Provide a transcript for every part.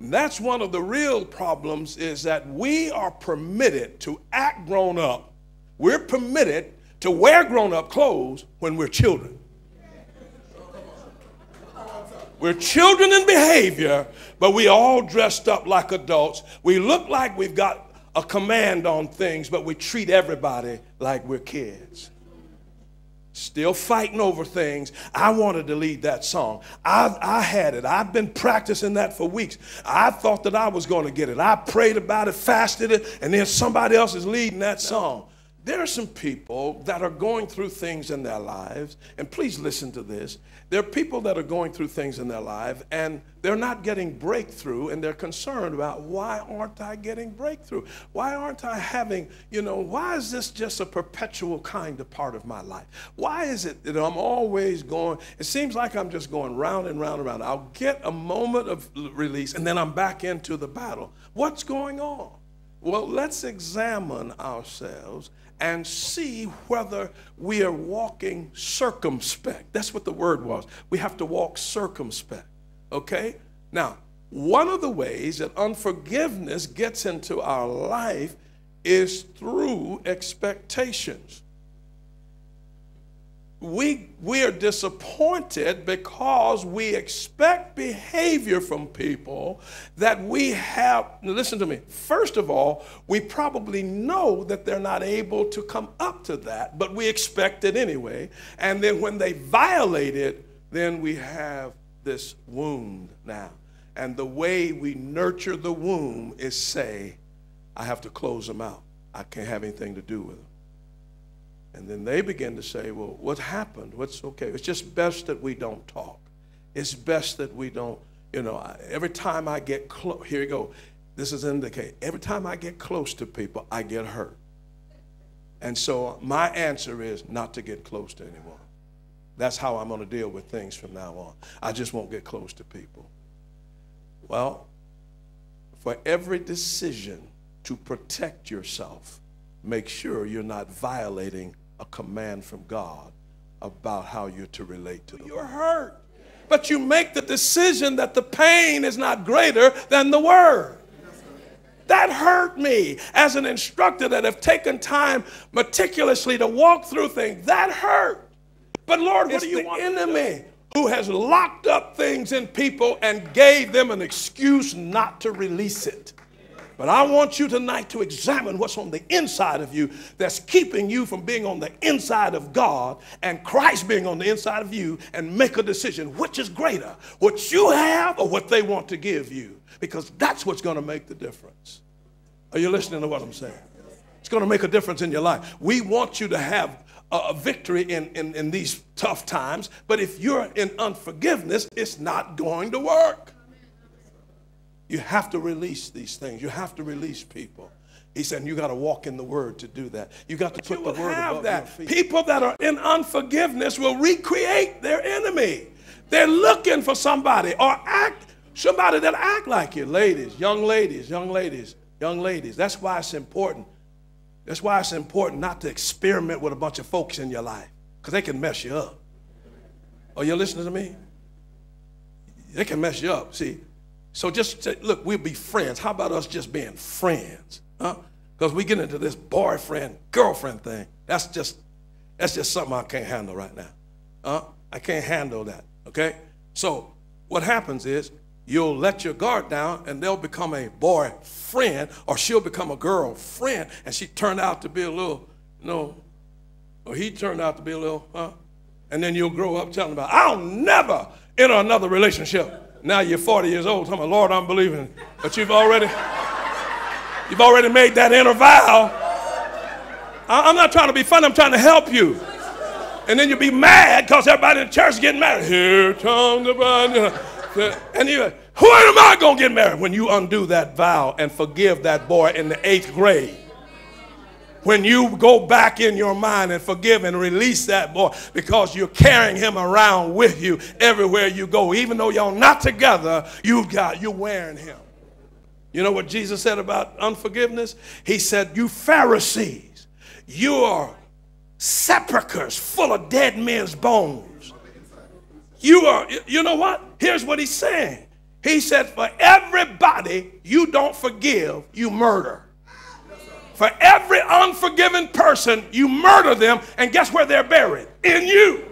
And that's one of the real problems, is that we are permitted to act grown up. We're permitted to wear grown up clothes when we're children. We're children in behavior, but we all dressed up like adults. We look like we've got a command on things, but we treat everybody like we're kids. Still fighting over things. I wanted to lead that song. I had it. I've been practicing that for weeks. I thought that I was going to get it. I prayed about it, fasted it, and then somebody else is leading that song. There are some people that are going through things in their lives, and please listen to this. There are people that are going through things in their life, and they're not getting breakthrough, and they're concerned about, why aren't I getting breakthrough? Why aren't I having, why is this just a perpetual kind of part of my life? Why is it that I'm always going, it seems like I'm just going round and round and round. I'll get a moment of release, and then I'm back into the battle. What's going on? Well, let's examine ourselves and see whether we are walking circumspect. That's what the word was. We have to walk circumspect, okay? Now, one of the ways that unforgiveness gets into our life is through expectations. We are disappointed because we expect behavior from people that we have. Listen to me. First of all, we probably know that they're not able to come up to that, but we expect it anyway. And then when they violate it, then we have this wound now. And the way we nurture the wound is say, I have to close them out. I can't have anything to do with them. And then they begin to say, well, what happened? What's okay? It's just best that we don't talk. It's best that we don't, every time I get close, here you go. This is indicate. Every time I get close to people, I get hurt. And so my answer is not to get close to anyone. That's how I'm going to deal with things from now on. I just won't get close to people. Well, for every decision to protect yourself, make sure you're not violating a command from God about how you're to relate to them. You're hurt, but you make the decision that the pain is not greater than the word. That hurt me as an instructor that have taken time meticulously to walk through things. That hurt. But Lord, what do you want? The enemy who has locked up things in people and gave them an excuse not to release it. But I want you tonight to examine what's on the inside of you that's keeping you from being on the inside of God and Christ being on the inside of you, and make a decision. Which is greater, what you have or what they want to give you? Because that's what's going to make the difference. Are you listening to what I'm saying? It's going to make a difference in your life. We want you to have a victory in these tough times, but if you're in unforgiveness, it's not going to work. You have to release these things. You have to release people. He said, you got to walk in the word to do that. You got to put the word above your feet. People that are in unforgiveness will recreate their enemy. They're looking for somebody that act like you. Ladies, young ladies, young ladies, young ladies. That's why it's important. That's why it's important not to experiment with a bunch of folks in your life, because they can mess you up. Are you listening to me? They can mess you up. See? So just say, look, we'll be friends. How about us just being friends? Because we get into this boyfriend, girlfriend thing. That's just something I can't handle right now. I can't handle that, okay? So what happens is you'll let your guard down and they'll become a boyfriend, or she'll become a girlfriend, and she turned out to be a little, or he turned out to be a little, and then you'll grow up telling about, I'll never enter another relationship. Now you're 40 years old, telling me, Lord, I'm believing. But you've already made that inner vow. I'm not trying to be funny, I'm trying to help you. And then you'll be mad because everybody in the church is getting married. Here comes the bride. And you're like, who am I going to get married? When you undo that vow and forgive that boy in the 8th grade. When you go back in your mind and forgive and release that boy, because you're carrying him around with you everywhere you go. Even though y'all not together, you're wearing him. You know what Jesus said about unforgiveness? He said, you Pharisees, you are sepulchres full of dead men's bones. You know what? Here's what he's saying. He said, for everybody you don't forgive, you murder. For every unforgiven person, you murder them, and guess where they're buried? In you.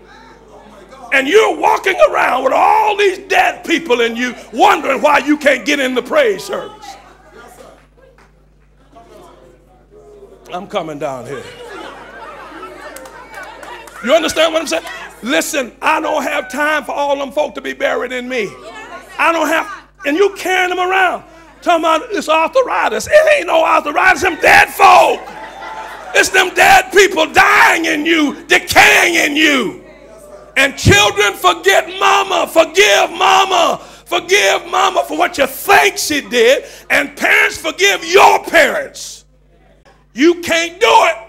And you're walking around with all these dead people in you, wondering why you can't get in the praise service. I'm coming down here. You understand what I'm saying? Listen, I don't have time for all them folk to be buried in me. I don't have, and you carrying them around. Talking about it's arthritis. It ain't no arthritis, them dead folk. It's them dead people dying in you, decaying in you. And children, forget mama, forgive mama. Forgive mama for what you think she did. And parents, forgive your parents. You can't do it.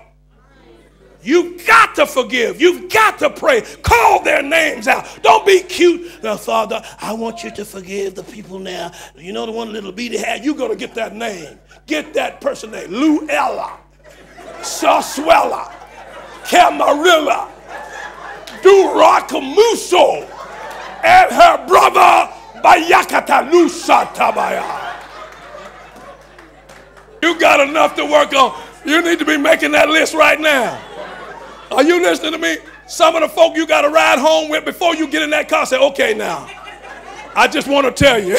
You've got to forgive. You've got to pray. Call their names out. Don't be cute. Now, Father, I want you to forgive the people now. You know the one little beady had? You're going to get that name. Get that person name. Luella, Saswella, Camarilla, Durakamuso, and her brother, Bayakata Lusa Tabaya. You got enough to work on. You need to be making that list right now. Are you listening to me? Some of the folk you got to ride home with before you get in that car, say, okay, now, I just want to tell you.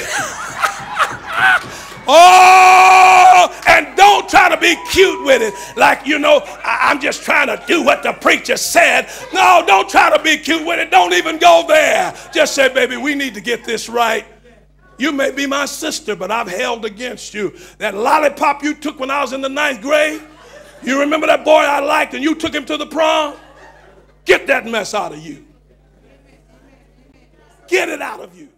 Oh, and don't try to be cute with it. Like, you know, I'm just trying to do what the preacher said. No, don't try to be cute with it. Don't even go there. Just say, baby, we need to get this right. You may be my sister, but I've held against you. That lollipop you took when I was in the 9th grade, you remember that boy I liked and you took him to the prom? Get that mess out of you. Get it out of you.